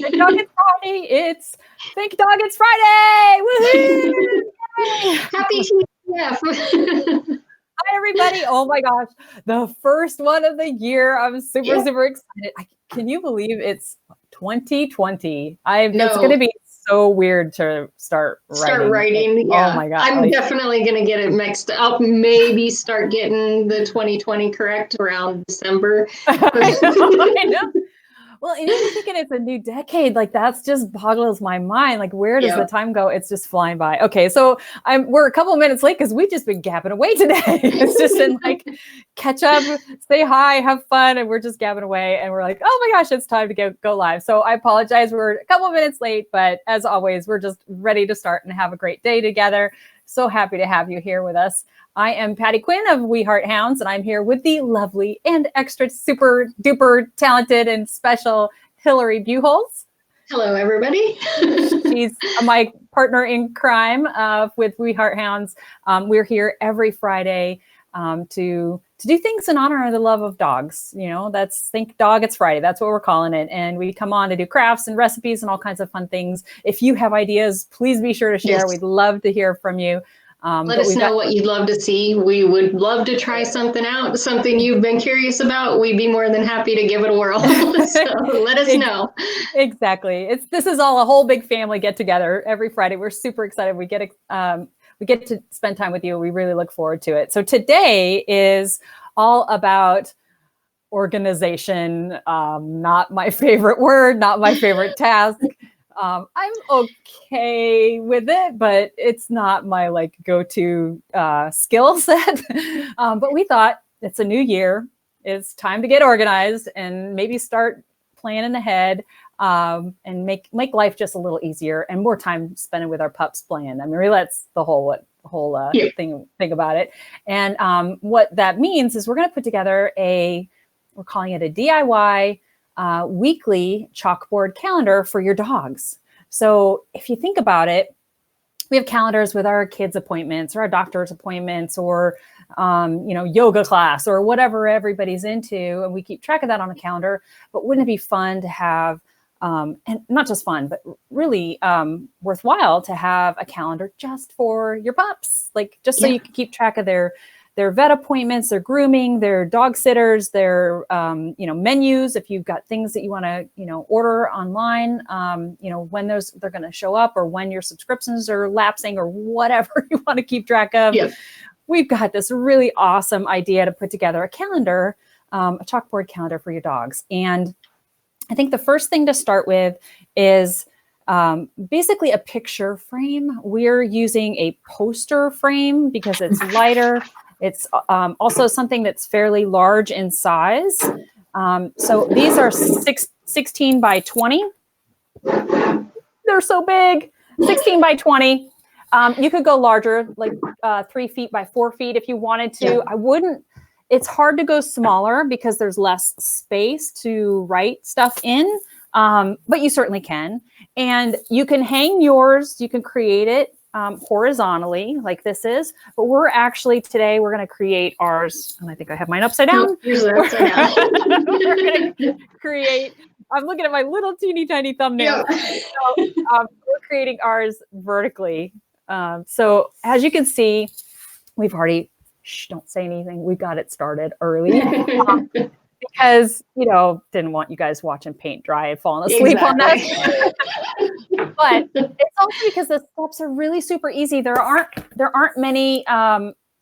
Thank Dog It's Friday. It's Thank Dog It's Friday. Woohoo! Happy TDIF. Hi, everybody. Oh my gosh. The first one of the year. I'm super excited. Can you believe it's 2020? It's going to be so weird to start writing. Yeah. Oh my God. I'm definitely going to get it mixed up. Maybe start getting the 2020 correct around December. I know. Well, and even thinking it's a new decade, like that's just boggles my mind. Like, where does the time go? It's just flying by. Okay, so we're a couple of minutes late because we just been gabbing away today. It's just been like catch up, say hi, have fun, and we're just gabbing away. And we're like, oh my gosh, it's time to go live. So I apologize, we're a couple of minutes late, but as always, we're just ready to start and have a great day together. So happy to have you here with us. I am Patty Quinn of We Heart Hounds, and I'm here with the lovely and extra super duper talented and special Hillary Buchholz. Hello, everybody. She's my partner in crime with We Heart Hounds. We're here every Friday to do things in honor of the love of dogs. You know, that's Think Dog It's Friday. That's what we're calling it. And we come on to do crafts and recipes and all kinds of fun things. If you have ideas, please be sure to share. Yes. We'd love to hear from you. Let us know what you'd love to see. We would love to try something out, something you've been curious about. We'd be more than happy to give it a whirl. So let us know. Exactly. This is all a whole big family get together every Friday. We're super excited. We get to spend time with you. We really look forward to it. So today is all about organization. Not my favorite word, not my favorite task. I'm okay with it, but it's not my go-to skill set. But we thought it's a new year. It's time to get organized and maybe start planning ahead and make life just a little easier and more time spending with our pups playing. I mean, really, that's the whole thing about it. And what that means is we're going to put together we're calling it a DIY weekly chalkboard calendar for your dogs. So if you think about it, we have calendars with our kids' appointments or our doctor's appointments or yoga class or whatever everybody's into, and we keep track of that on a calendar. But wouldn't it be fun to have, and not just fun, but really worthwhile to have a calendar just for your pups, so you can keep track of their vet appointments, their grooming, their dog sitters, their menus. If you've got things that you want to order online, when they're going to show up or when your subscriptions are lapsing or whatever you want to keep track of. Yep. We've got this really awesome idea to put together a calendar, a chalkboard calendar for your dogs. And I think the first thing to start with is basically a picture frame. We're using a poster frame because it's lighter. It's also something that's fairly large in size. So these are 16 by 20. They're so big, 16 by 20. You could go larger, like 3 feet by 4 feet if you wanted to. Yeah. I wouldn't. It's hard to go smaller because there's less space to write stuff in, but you certainly can. And you can hang yours. You can create it horizontally like this is, but today we're going to create ours. And I think I have mine upside down. Usually upside down. We're going to create, I'm looking at my little teeny tiny thumbnail. Yeah. So, we're creating ours vertically. So as you can see, we've already, don't say anything. We got it started early because, didn't want you guys watching paint dry and falling asleep on that. But it's also because the steps are really super easy. There aren't many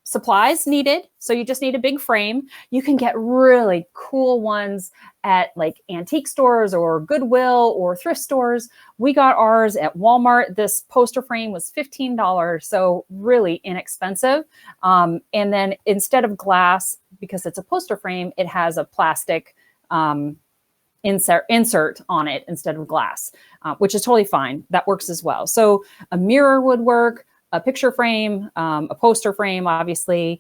supplies needed. So you just need a big frame. You can get really cool ones at antique stores or Goodwill or thrift stores. We got ours at Walmart. This poster frame was $15. So really inexpensive. And then instead of glass, because it's a poster frame, it has a plastic insert on it instead of glass, which is totally fine. That works as well. So a mirror would work, a picture frame, a poster frame, obviously,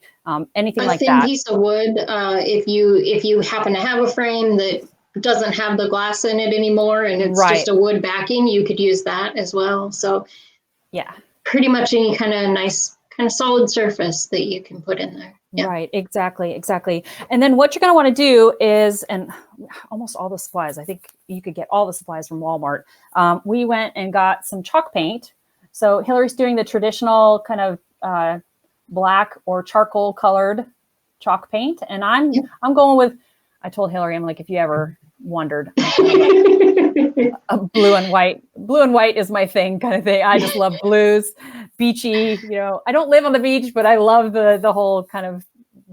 anything like that. A thin piece of wood. If you happen to have a frame that doesn't have the glass in it anymore and it's just a wood backing, you could use that as well. So yeah, pretty much any kind of nice, kind of solid surface that you can put in there. Yeah. Right, exactly. And then what you're going to want to do is, and almost all the supplies, I think you could get all the supplies from Walmart. We went and got some chalk paint. So Hillary's doing the traditional kind of black or charcoal colored chalk paint, and I'm going with. I told Hillary, I'm like, if you ever wondered, a blue and white. Blue and white is my thing, kind of thing. I just love blues, beachy. I don't live on the beach, but I love the whole kind of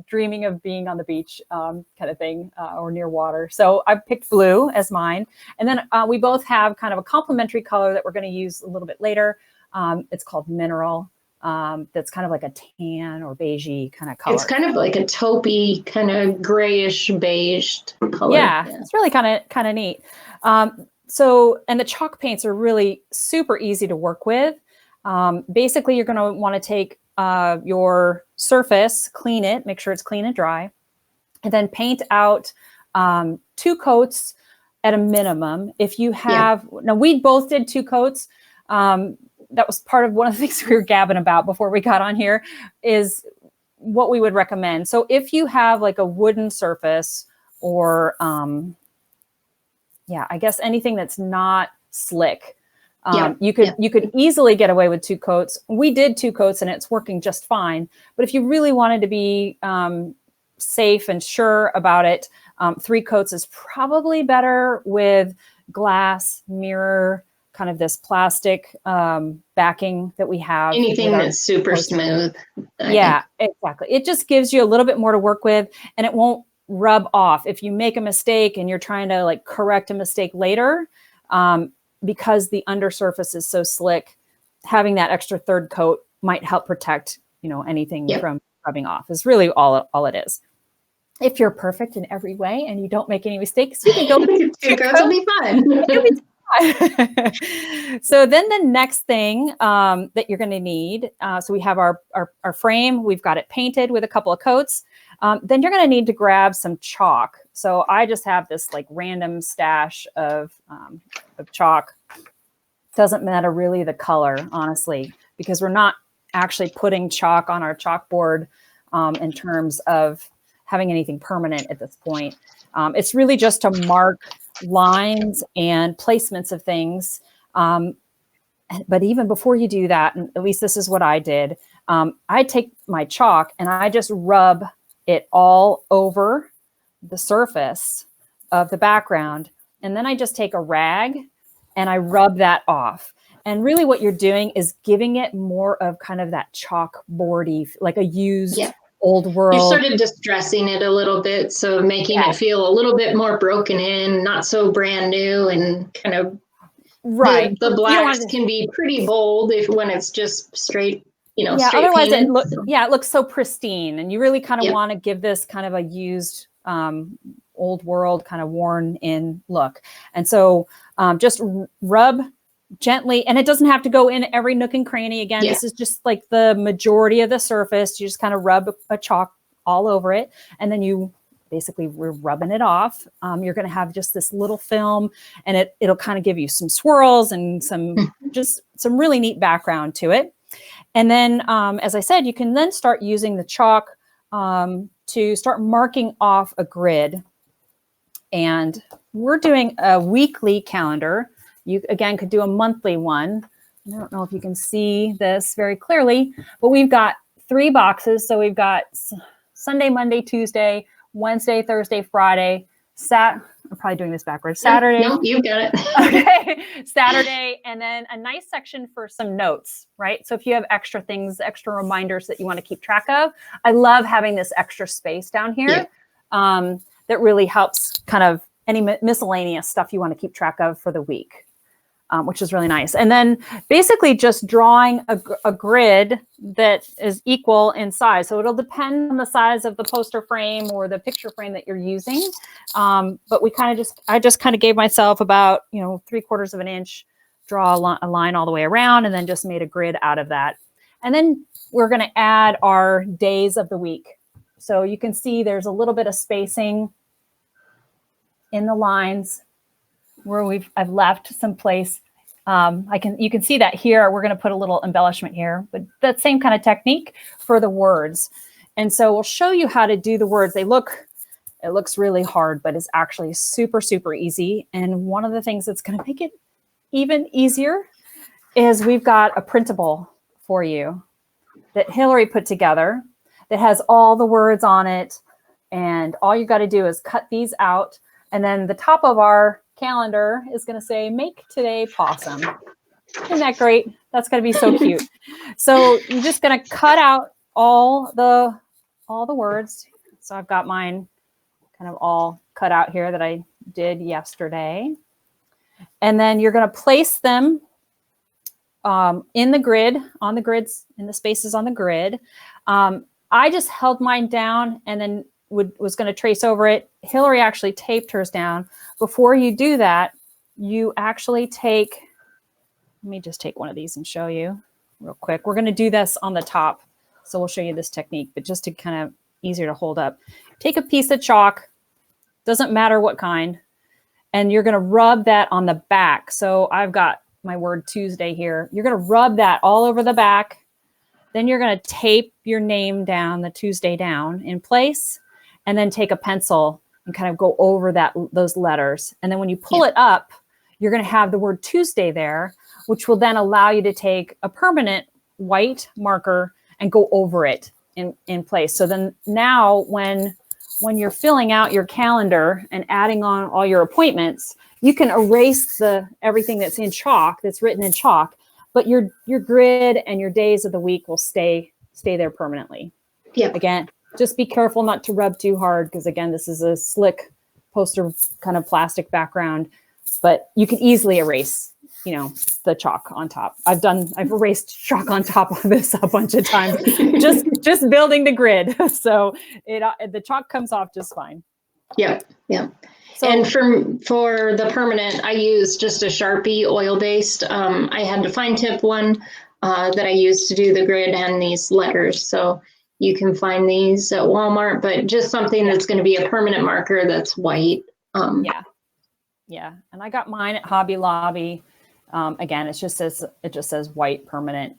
dreaming of being on the beach kind of thing, or near water. So I picked blue as mine, and then we both have kind of a complementary color that we're going to use a little bit later. It's called Mineral. That's kind of like a tan or beigey kind of color. It's kind of like a taupey, kind of grayish beige color. Yeah, it's really kind of neat. So, and the chalk paints are really super easy to work with. Basically, you're going to want to take your surface, clean it, make sure it's clean and dry, and then paint out 2 coats at a minimum. If you have, now we both did 2 coats. That was part of one of the things we were gabbing about before we got on here, is what we would recommend. So if you have like a wooden surface or, I guess anything that's not slick, you could easily get away with 2 coats. We did 2 coats and it's working just fine. But if you really wanted to be safe and sure about it, 3 coats is probably better with glass, mirror, kind of this plastic backing that we have. Anything that's super smooth. Yeah, exactly. It just gives you a little bit more to work with, and it won't rub off. If you make a mistake and you're trying to like correct a mistake later, because the undersurface is so slick, having that extra 3rd coat might help protect, anything from rubbing off. Is really all it is. If you're perfect in every way and you don't make any mistakes, you can go with 2 coats will be fine. So then the next thing that you're going to need, so we have our frame, we've got it painted with a couple of coats. Then you're going to need to grab some chalk. So I just have this like random stash of chalk. Doesn't matter really the color, honestly, because we're not actually putting chalk on our chalkboard in terms of having anything permanent at this point. It's really just to mark lines and placements of things. But even before you do that, and at least this is what I did, I take my chalk and I just rub it all over the surface of the background. And then I just take a rag and I rub that off. And really what you're doing is giving it more of kind of that chalkboardy, like a used old world. You're sort of distressing it a little bit. So making it feel a little bit more broken in, not so brand new, and kind of the blacks can be pretty bold when it's just straight, straight otherwise painted. It looks so pristine, and you really kind of want to give this kind of a used old world kind of worn in look. And so just rub gently, and it doesn't have to go in every nook and cranny. Again, this is just like the majority of the surface. You just kind of rub a chalk all over it, and then you basically we're rubbing it off. You're going to have just this little film, and it'll kind of give you some swirls and some really neat background to it. And then, as I said, you can then start using the chalk to start marking off a grid. And we're doing a weekly calendar. You, again, could do a monthly one. I don't know if you can see this very clearly, but we've got 3 boxes. So we've got Sunday, Monday, Tuesday, Wednesday, Thursday, Friday, I'm probably doing this backwards. Saturday. No, you got it. Okay. Saturday, and then a nice section for some notes, right? So if you have extra things, extra reminders that you want to keep track of, I love having this extra space down here that really helps kind of any miscellaneous stuff you want to keep track of for the week. Which is really nice. And then basically just drawing a grid that is equal in size. So it'll depend on the size of the poster frame or the picture frame that you're using. But I just kind of gave myself about, 3/4 of an inch, draw a line all the way around, and then just made a grid out of that. And then we're going to add our days of the week. So you can see there's a little bit of spacing in the lines where I've left some place. You can see that here. We're going to put a little embellishment here, but that same kind of technique for the words. And so we'll show you how to do the words. It looks really hard, but it's actually super, super easy. And one of the things that's going to make it even easier is we've got a printable for you that Hillary put together that has all the words on it. And all you got to do is cut these out. And then the top of our calendar is going to say, make today possum. Isn't that great? That's going to be so cute. So you're just going to cut out all the words. So I've got mine kind of all cut out here that I did yesterday. And then you're going to place them in the grid, on the grids, in the spaces on the grid. I just held mine down and then was going to trace over it. Hillary actually taped hers down. Before you do that, you actually take, let me just take one of these and show you real quick. We're going to do this on the top. So we'll show you this technique, but just to kind of easier to hold up. Take a piece of chalk, doesn't matter what kind, and you're going to rub that on the back. So I've got my word Tuesday here. You're going to rub that all over the back. Then you're going to tape your name down, the Tuesday down in place, and then take a pencil and kind of go over those letters. And then when you pull it up, you're going to have the word Tuesday there, which will then allow you to take a permanent white marker and go over it in place. So then now when you're filling out your calendar and adding on all your appointments, you can erase everything that's in chalk, that's written in chalk, but your grid and your days of the week will stay there permanently. Yeah. Again, just be careful not to rub too hard, because again, this is a slick poster kind of plastic background, but you can easily erase, the chalk on top. I've erased chalk on top of this a bunch of times, just building the grid. So the chalk comes off just fine. Yeah. Yeah. So, and for the permanent, I use just a Sharpie oil-based. I had to fine tip one that I used to do the grid and these letters. So you can find these at Walmart, but just something that's going to be a permanent marker that's white. Yeah. And I got mine at Hobby Lobby. Again, it just says white permanent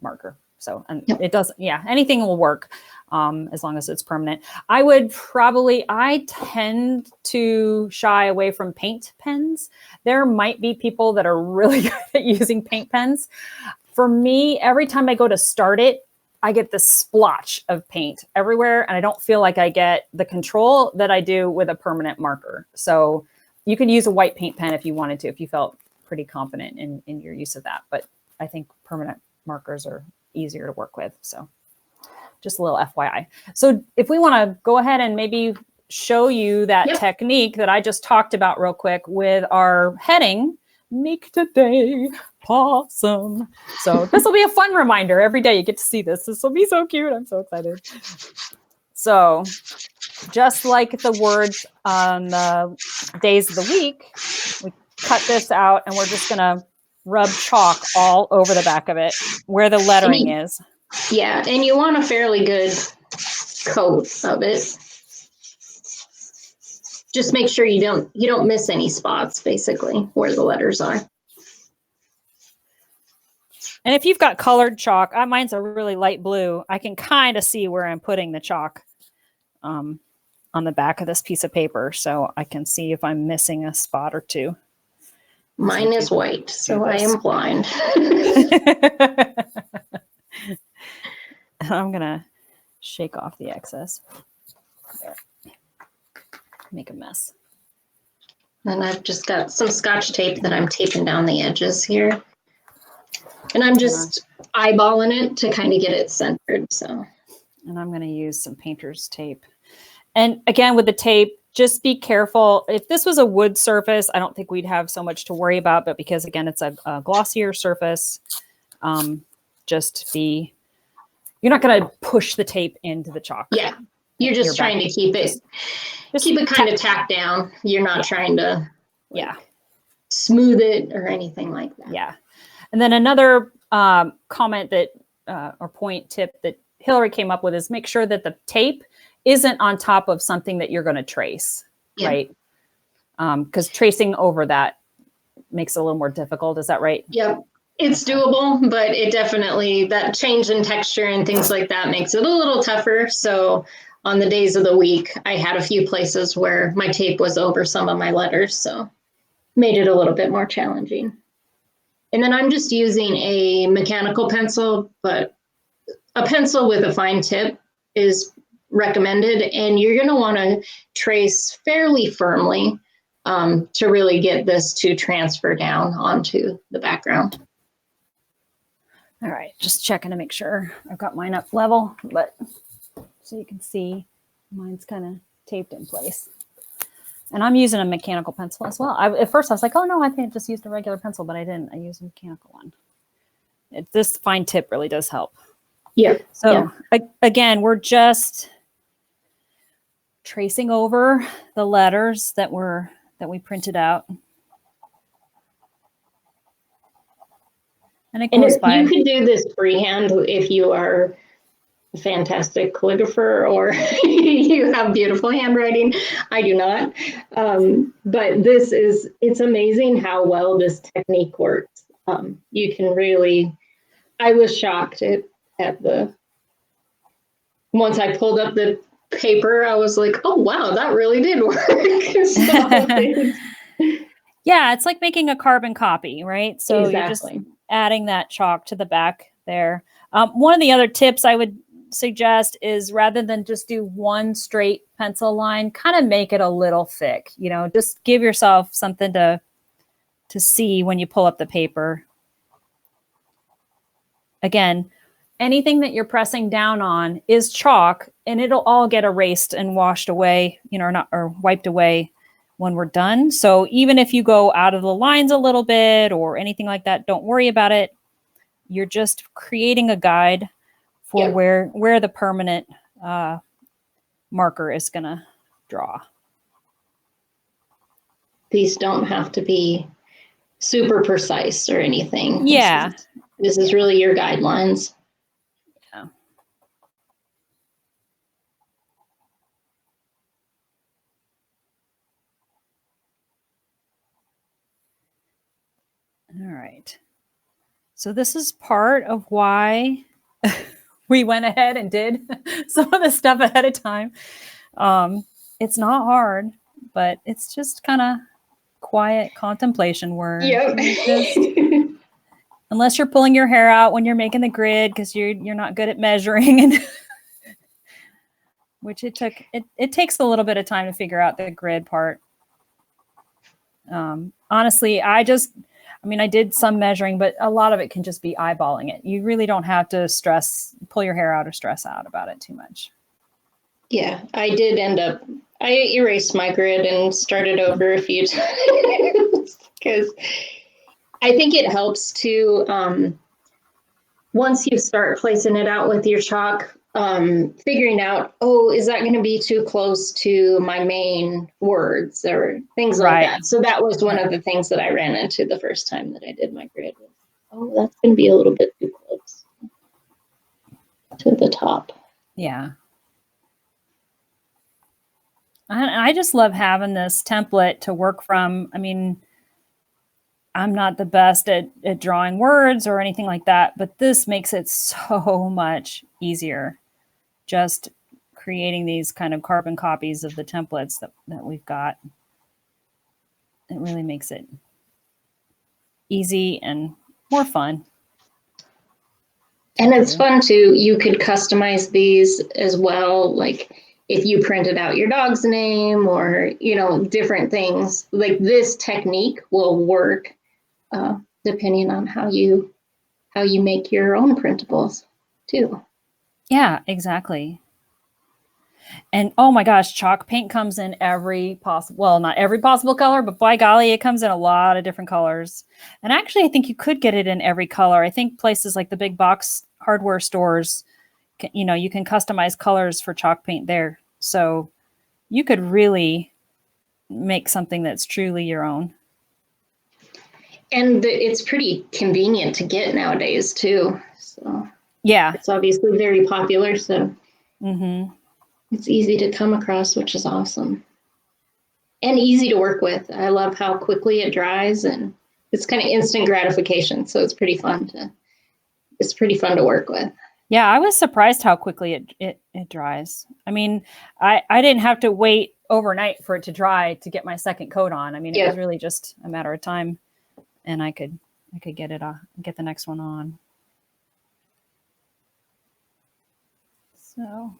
marker. So, and it doesn't, anything will work as long as it's permanent. I tend to shy away from paint pens. There might be people that are really good at using paint pens. For me, every time I go to start it, I get this splotch of paint everywhere, and I don't feel like I get the control that I do with a permanent marker. So you could use a white paint pen if you wanted to, if you felt pretty confident in your use of that. But I think permanent markers are easier to work with. So just a little FYI. So if we want to go ahead and maybe show you that technique that I just talked about real quick with our heading, make today possum. So this will be a fun reminder. Every day you get to see this. This will be so cute. I'm so excited. So just like the words on the days of the week, we cut this out and we're just going to rub chalk all over the back of it where the lettering is. Yeah, and you want a fairly good coat of it. Just make sure you don't miss any spots, basically, where the letters are. And if you've got colored chalk, mine's a really light blue. I can kind of see where I'm putting the chalk on the back of this piece of paper, so I can see if I'm missing a spot or two. Mine is white, so I am blind. I'm going to shake off the excess. There. Make a mess. And I've just got some Scotch tape that I'm taping down the edges here. And I'm just eyeballing it to kind of get it centered. So. And I'm going to use some painter's tape. And again, with the tape, just be careful. If this was a wood surface, I don't think we'd have so much to worry about. But because, again, it's a glossier surface, you're not going to push the tape into the chalk. Yeah. You're just trying to keep it kind of tacked down. You're not trying to smooth it or anything like that. Yeah. And then another comment that or point tip that Hillary came up with is make sure that the tape isn't on top of something that you're going to trace, right? Because tracing over that makes it a little more difficult. Is that right? Yep. It's doable, but it definitely, that change in texture and things like that makes it a little tougher. So on the days of the week, I had a few places where my tape was over some of my letters, so made it a little bit more challenging. And then I'm just using a mechanical pencil, but a pencil with a fine tip is recommended, and you're going to want to trace fairly firmly to really get this to transfer down onto the background. All right, just checking to make sure I've got mine up level, but so you can see mine's kind of taped in place. And I'm using a mechanical pencil as well. At first I was like, oh no, I think I just used a regular pencil, but I didn't. I used a mechanical one. This fine tip really does help. Yeah. So again, we're just tracing over the letters that we printed out. And it goes by. You could do this freehand if you are a fantastic calligrapher or you have beautiful handwriting. I do not. But it's amazing how well this technique works. You can really, I was shocked once I pulled up the paper, I was like, oh, wow, that really did work. Yeah, it's like making a carbon copy, right? So exactly. You're just adding that chalk to the back there. One of the other tips I would suggest is rather than just do one straight pencil line, kind of make it a little thick, just give yourself something to see when you pull up the paper. Again, anything that you're pressing down on is chalk, and it'll all get erased and washed away, or wiped away when we're done. So even if you go out of the lines a little bit or anything like that, don't worry about it. You're just creating a guide for where the permanent marker is going to draw. These don't have to be super precise or anything. Yeah. This is really your guidelines. Yeah. All right. So this is part of why we went ahead and did some of the stuff ahead of time. It's not hard, but it's just kind of quiet contemplation where unless you're pulling your hair out when you're making the grid because you're not good at measuring, and which it takes a little bit of time to figure out the grid part. Honestly, I did some measuring, but a lot of it can just be eyeballing it. You really don't have to pull your hair out or stress out about it too much. Yeah, I erased my grid and started over a few times because I think it helps to, once you start placing it out with your chalk, figuring out, is that going to be too close to my main words or things like that. So that was one of the things that I ran into the first time that I did my grid. That's going to be a little bit too close to the top. Yeah. I just love having this template to work from. I mean, I'm not the best at drawing words or anything like that, but this makes it so much easier. Just creating these kind of carbon copies of the templates that we've got. It really makes it easy and more fun. And it's fun too. You could customize these as well. Like if you printed out your dog's name or, different things, like this technique will work depending on how you make your own printables too. Yeah, exactly. And oh my gosh, chalk paint comes in every possible, well, not every possible color, but by golly, it comes in a lot of different colors. And actually, I think you could get it in every color. I think places like the big box hardware stores, you can customize colors for chalk paint there. So you could really make something that's truly your own. And it's pretty convenient to get nowadays too. So yeah, it's obviously very popular. So it's easy to come across, which is awesome. And easy to work with. I love how quickly it dries and it's kind of instant gratification. So it's pretty fun to work with. Yeah, I was surprised how quickly it dries. I mean, I didn't have to wait overnight for it to dry to get my second coat on. I mean, it was really just a matter of time, and I could get the next one on. So.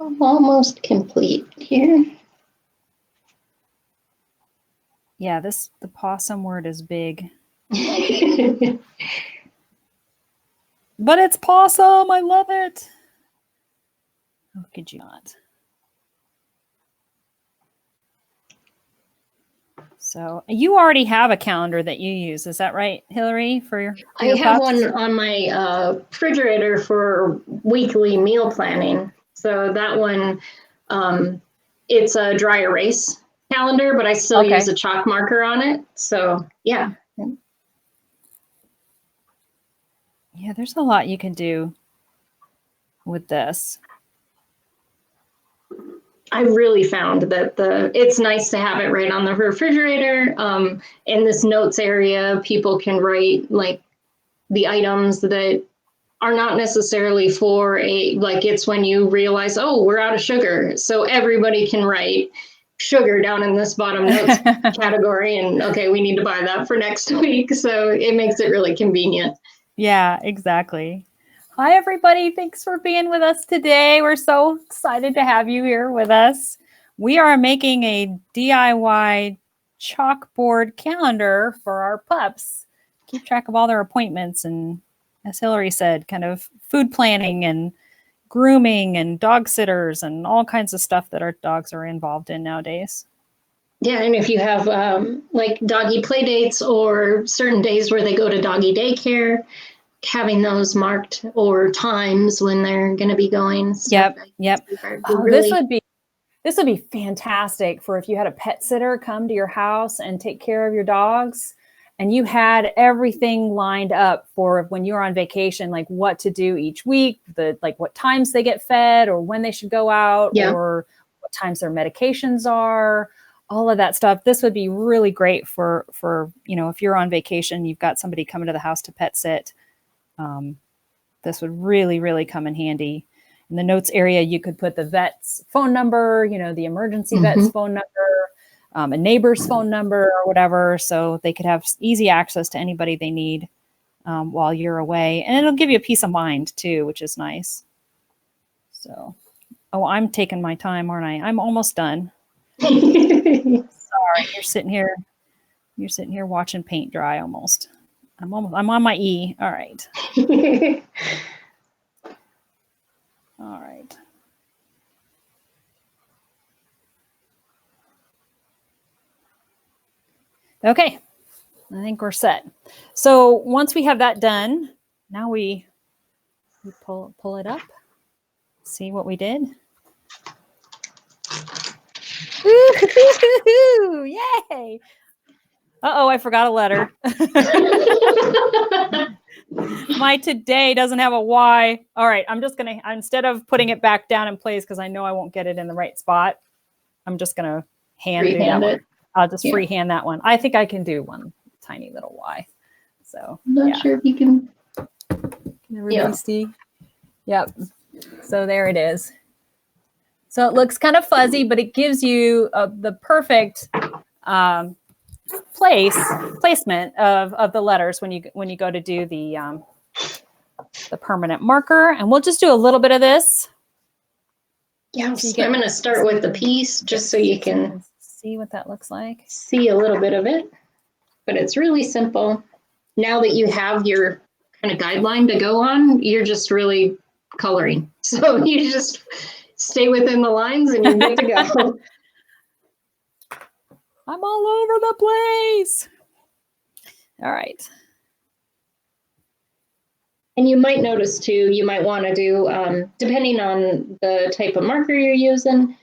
I'm almost complete here. Yeah, the possum word is big. But it's possum. I love it. How could you not? So you already have a calendar that you use. Is that right, Hillary, for your I have one on my refrigerator for weekly meal planning. So that one, it's a dry erase calendar, but I still use a chalk marker on it. So yeah. Yeah, there's a lot you can do with this. I really found that it's nice to have it right on the refrigerator. In this notes area, people can write like the items that are not necessarily for it's when you realize, oh, we're out of sugar. So everybody can write sugar down in this bottom notes category. And okay, we need to buy that for next week. So it makes it really convenient. Yeah, exactly. Hi, everybody. Thanks for being with us today. We're so excited to have you here with us. We are making a DIY chalkboard calendar for our pups. Keep track of all their appointments and, as Hillary said, kind of food planning and grooming and dog sitters and all kinds of stuff that our dogs are involved in nowadays. Yeah, and if you have like doggy play dates or certain days where they go to doggy daycare, having those marked or times when they're going to be going. Yep. This would be fantastic for if you had a pet sitter come to your house and take care of your dogs, and you had everything lined up for when you're on vacation, like what to do each week, like what times they get fed or when they should go out, or what times their medications are. All of that stuff. This would be really great for if you're on vacation, you've got somebody coming to the house to pet sit. This would really, really come in handy. In the notes area, you could put the vet's phone number, the emergency vet's phone number, a neighbor's phone number or whatever, so they could have easy access to anybody they need while you're away. And it'll give you a peace of mind too, which is nice. So, I'm taking my time, aren't I? I'm almost done. Sorry, you're sitting here watching paint dry almost. I'm on my E. All right. All right. Okay. I think we're set. So once we have that done, now we pull it up. See what we did. Woo-hoo-hoo-hoo! Yay! Uh-oh, I forgot a letter. My today doesn't have a Y. All right, I'm just going to, instead of putting it back down in place because I know I won't get it in the right spot, I'm just going to do that one. I'll just freehand that one. I think I can do one tiny little Y. So I'm not sure if you can. Can everybody see? Yep. So there it is. So it looks kind of fuzzy, but it gives you the perfect placement of the letters when you go to do the permanent marker. And we'll just do a little bit of this. Yeah, so I'm going to start with the piece just so you can see what that looks like. See a little bit of it, but it's really simple. Now that you have your kind of guideline to go on, you're just really coloring. So you just stay within the lines and you're good to go. I'm all over the place. All right. And you might notice too, you might want to do, depending on the type of marker you're using,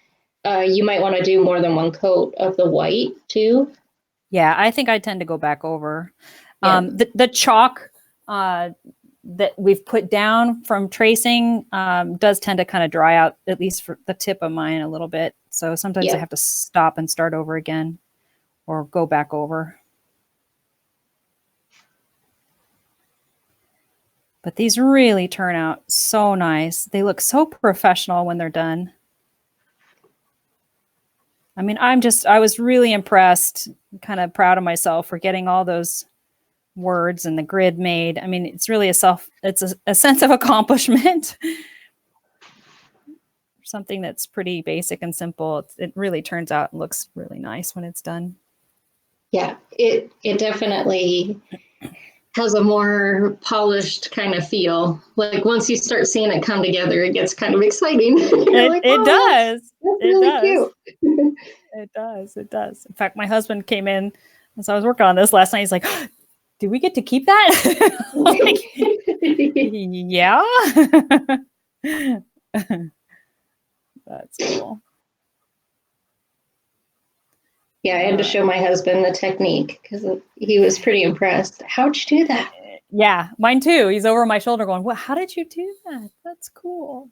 you might want to do more than one coat of the white too. Yeah, I think I tend to go back over. The chalk that we've put down from tracing does tend to kind of dry out, at least for the tip of mine, a little bit. So sometimes I have to stop and start over again or go back over. But these really turn out so nice. They look so professional when they're done. I mean, I was really impressed, kind of proud of myself for getting all those words and the grid made. I mean, it's really it's a sense of accomplishment. Something that's pretty basic and simple. It really turns out and looks really nice when it's done. Yeah, it definitely has a more polished kind of feel. Like once you start seeing it come together, it gets kind of exciting. It does. That's really cute. It does. In fact, my husband came in as I was working on this last night. He's like, do we get to keep that? Like, yeah. That's cool. Yeah, I had to show my husband the technique because he was pretty impressed. How'd you do that? Yeah, mine too. He's over my shoulder going, well, how did you do that? That's cool.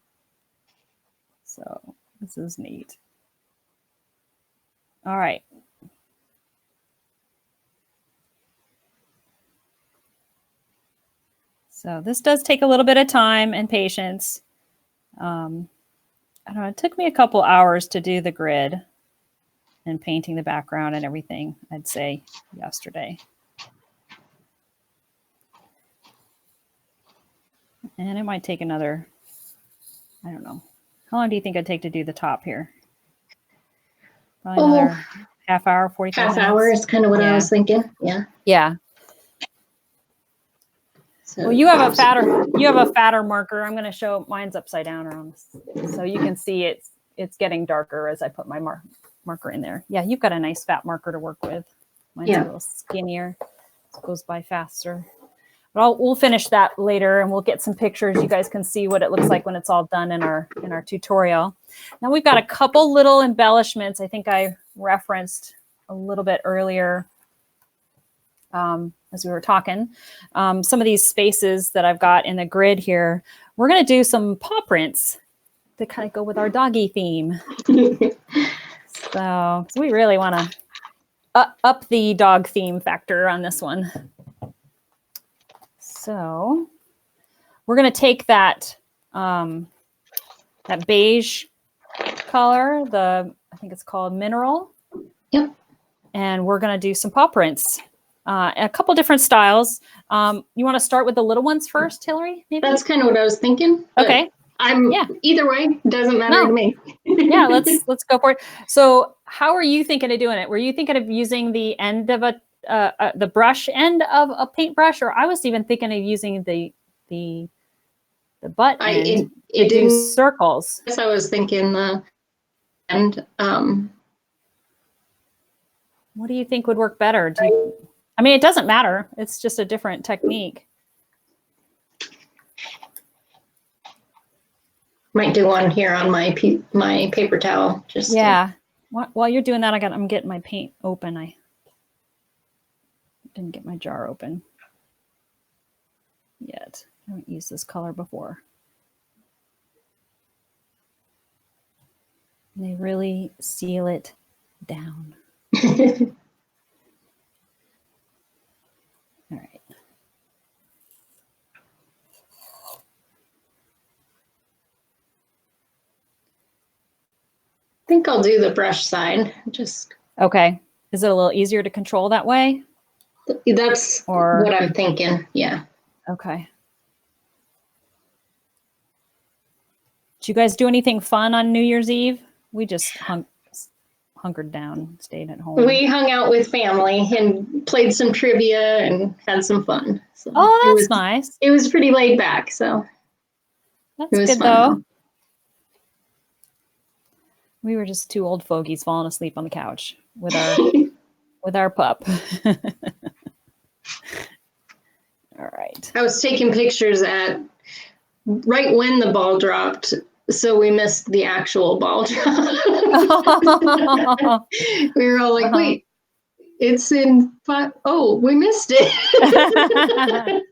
So this is neat. All right. So this does take a little bit of time and patience. I don't know, it took me a couple hours to do the grid and painting the background and everything, I'd say, yesterday. And it might take another, I don't know. How long do you think it'd take to do the top here? Probably another half hour, 45 minutes. Half hour is kind of what I was thinking. Yeah. Yeah. So, well, you have a fatter marker. I'm going to show mine's upside down around this, so you can see it's getting darker as I put my marker in there. Yeah, you've got a nice fat marker to work with. Mine's a little skinnier. It goes by faster. But we'll finish that later, and we'll get some pictures. You guys can see what it looks like when it's all done in our tutorial. Now we've got a couple little embellishments. I think I referenced a little bit earlier as we were talking. Some of these spaces that I've got in the grid here, we're going to do some paw prints to kind of go with our doggy theme. So we really want to up the dog theme factor on this one. So we're going to take that that beige color, I think it's called Mineral. Yep. And we're going to do some paw prints. A couple different styles. You want to start with the little ones first, Hillary? Maybe? That's kind of what I was thinking. Okay. Either way, doesn't matter to me. Yeah, let's go for it. So how are you thinking of doing it? Were you thinking of using the end of the brush end of a paintbrush, or I was even thinking of using the butt end to do circles? Yes, I was thinking the end. What do you think would work better? I mean, it doesn't matter. It's just a different technique. Might do one here on my paper towel. Just While you're doing that, I'm getting my paint open. I didn't get my jar open yet. I haven't used this color before. And they really seal it down. All right. I think I'll do the brush side. Okay. Is it a little easier to control that way? That's what I'm thinking. Yeah. Okay. Did you guys do anything fun on New Year's Eve? We just hunkered down, stayed at home. We hung out with family and played some trivia and had some fun. So that's nice. It was pretty laid back, so that's good fun. Though. We were just two old fogies falling asleep on the couch with our pup. All right. I was taking pictures right when the ball dropped, so we missed the actual ball drop. We were all like, wait, it's in 5. Oh, we missed it.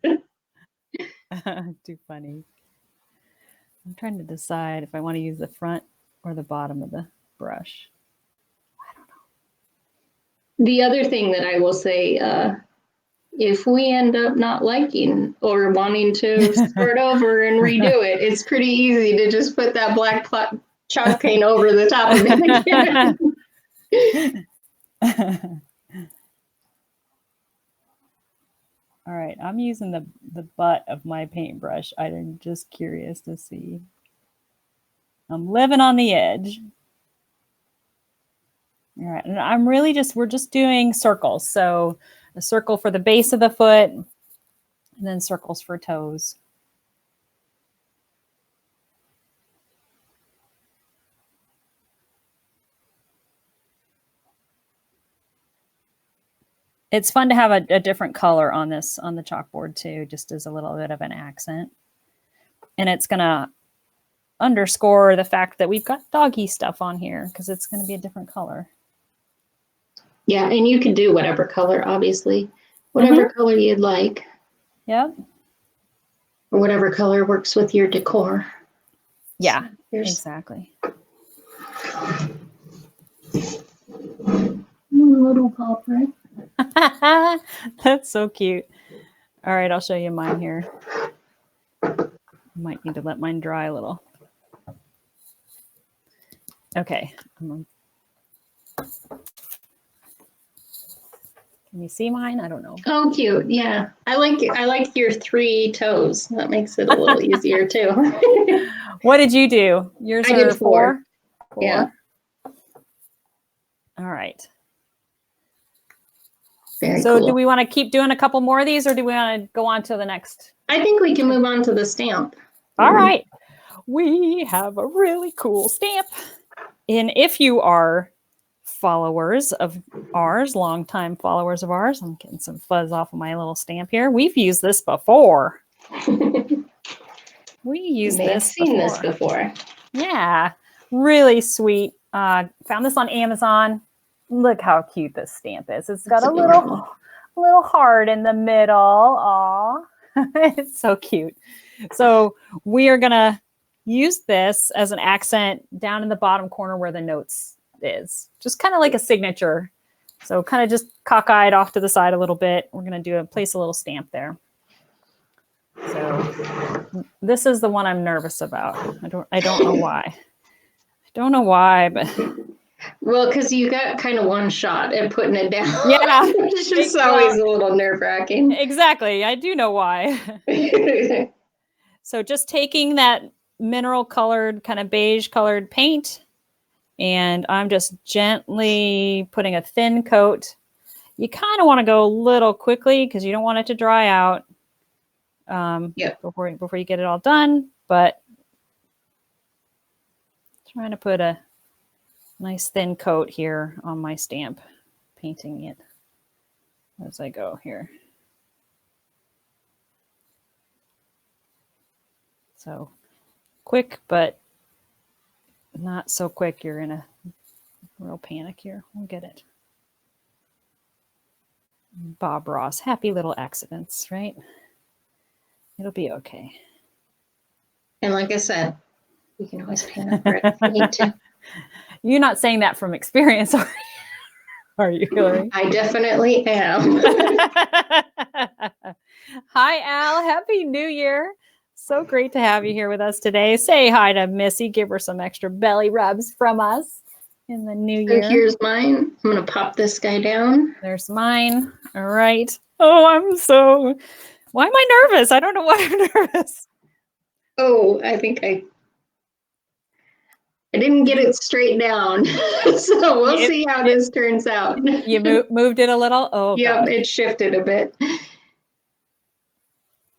Too funny. I'm trying to decide if I want to use the front or the bottom of the brush. I don't know. The other thing that I will say, if we end up not liking or wanting to start over and redo it, it's pretty easy to just put that black chalk paint over the top of it again. All right, I'm using the butt of my paintbrush. I'm just curious to see. I'm living on the edge. All right, and we're just doing circles. So a circle for the base of the foot, and then circles for toes. It's fun to have a different color on the chalkboard too, just as a little bit of an accent. And it's gonna underscore the fact that we've got doggy stuff on here because it's gonna be a different color. Yeah, and you can do whatever color, obviously. Whatever color you'd like. Yep. Or whatever color works with your decor. Yeah, so exactly. Little paw print. That's so cute. All right, I'll show you mine here. Might need to let mine dry a little. Okay. Can you see mine? I don't know. Oh, cute. Yeah. I like your 3 toes. That makes it a little easier too. What did you do? Yours are 4? 4. Yeah. All right. Very so cool. Do we want to keep doing a couple more of these or do we want to go on to the next? I think we can move on to the stamp. All right. We have a really cool stamp. And if you are followers of ours, longtime followers of ours, I'm getting some fuzz off of my little stamp here. We've used this before. We used this before. Yeah, really sweet. Found this on Amazon. Look how cute this stamp is. It's got a little heart in the middle. Aw, it's so cute. So we are gonna use this as an accent down in the bottom corner where the notes is. Just kind of like a signature. So kind of just cockeyed off to the side a little bit. We're gonna place a little stamp there. So this is the one I'm nervous about. I don't know why. I don't know why, but well, because you got kind of one shot at putting it down. Yeah. It's just always a little nerve-wracking. Exactly. I do know why. So just taking that mineral colored, kind of beige colored paint, and I'm just gently putting a thin coat. You kind of want to go a little quickly because you don't want it to dry out before you get it all done, but trying to put a nice thin coat here on my stamp, painting it as I go here. So quick, but not so quick. You're in a real panic here. We'll get it. Bob Ross, happy little accidents, right? It'll be okay. And like I said, you can always paint over it if you need to. You're not saying that from experience, are you, Hillary? I definitely am. Hi, Al. Happy New Year. So great to have you here with us today. Say hi to Missy. Give her some extra belly rubs from us in the new year. So here's mine. I'm going to pop this guy down. There's mine. All right. Oh, why am I nervous? I don't know why I'm nervous. Oh, I think I didn't get it straight down. So we'll see how this turns out. You moved it a little? Oh, yep, God. It shifted a bit.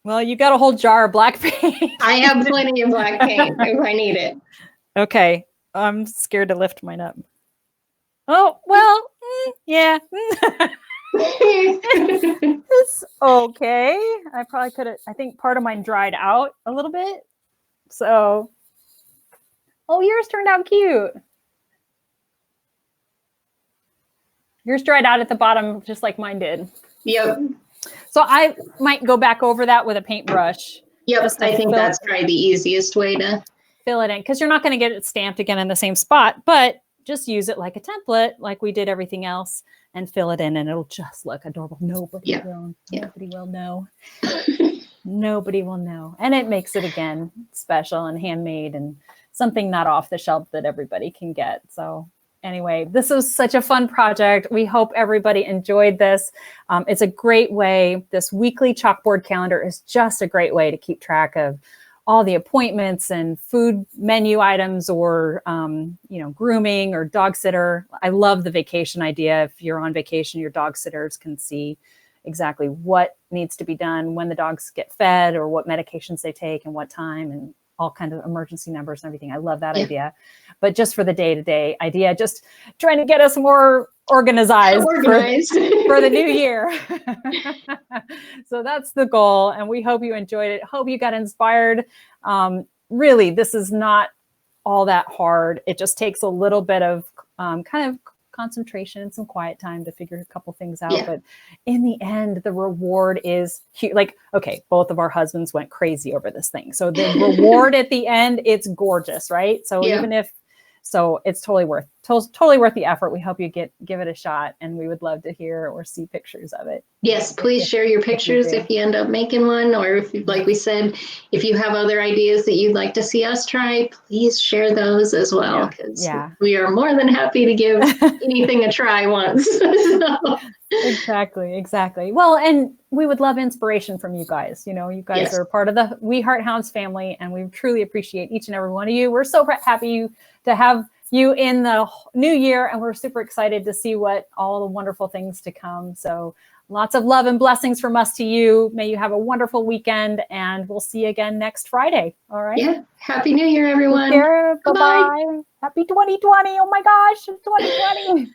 Well, you got a whole jar of black paint. I have plenty of black paint if I need it. Okay. I'm scared to lift mine up. Oh, well, yeah. It's okay. I probably could have, I think part of mine dried out a little bit. So, oh, yours turned out cute. Yours dried out at the bottom just like mine did. Yep. So I might go back over that with a paintbrush Yep, I think that's probably the easiest way to fill it in, because you're not going to get it stamped again in the same spot, but just use it like a template, like we did everything else, and fill it in, and it'll just look adorable. Nobody will know. Nobody will know. And it makes it, again, special and handmade and something not off the shelf that everybody can get. So anyway, this was such a fun project. We hope everybody enjoyed this. It's a great way. This weekly chalkboard calendar is just a great way to keep track of all the appointments and food menu items, or, grooming or dog sitter. I love the vacation idea. If you're on vacation, your dog sitters can see exactly what needs to be done when the dogs get fed, or what medications they take and what time, and all kinds of emergency numbers and everything. I love that idea. But just for the day-to-day idea, just trying to get us more organized. For the new year. So that's the goal. And we hope you enjoyed it. Hope you got inspired. Really, this is not all that hard. It just takes a little bit of kind of concentration and some quiet time to figure a couple things out. But in the end, the reward is huge. Like, okay, both of our husbands went crazy over this thing. So the reward at the end, it's gorgeous, right? So it's totally worth the effort. We hope you give it a shot, and we would love to hear or see pictures of it. Yes, please share your pictures if you end up making one, or if, like we said, if you have other ideas that you'd like to see us try, please share those as well, because we are more than happy to give anything a try once. Exactly. Well, and we would love inspiration from you guys. You guys are part of the We Heart Hounds family, and we truly appreciate each and every one of you. We're so happy to have you in the new year, and we're super excited to see what all the wonderful things to come. So lots of love and blessings from us to you. May you have a wonderful weekend, and we'll see you again next Friday. All right. Yeah. Happy New Year, everyone. Bye-bye. Happy 2020. Oh my gosh, 2020.